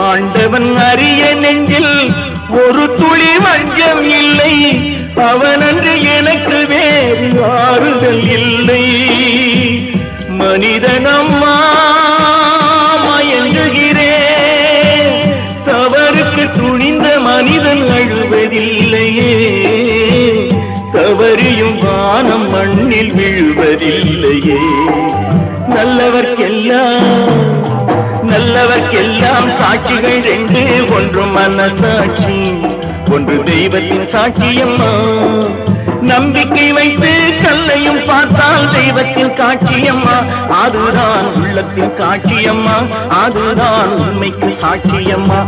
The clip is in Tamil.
ஆண்டவன் அறிய நெஞ்சில் ஒரு துளி வஞ்சம் இல்லை, அவனன்று எனக்கு வேறு ஆறுதல் இல்லை. மனிதனம்மா மயங்குகிறேன், தவறுக்கு துணிந்த மனிதன் அழுவதில்லையே, தவறியும் வானம் மண்ணில் விழுவதில்லையே. நல்லவர்க்கெல்லாம் சாட்சிகள் ரெண்டு, ஒன்று மனசாட்சி, ஒன்று தெய்வத்தின் சாட்சியம்மா. நம்பிக்கை வைத்து கல்லையும் பார்த்தால் தெய்வத்தின் காட்சியம்மா, அதுதான் உள்ளத்தின் காட்சியம்மா, அதுதான் உண்மைக்கு சாட்சியம்மா.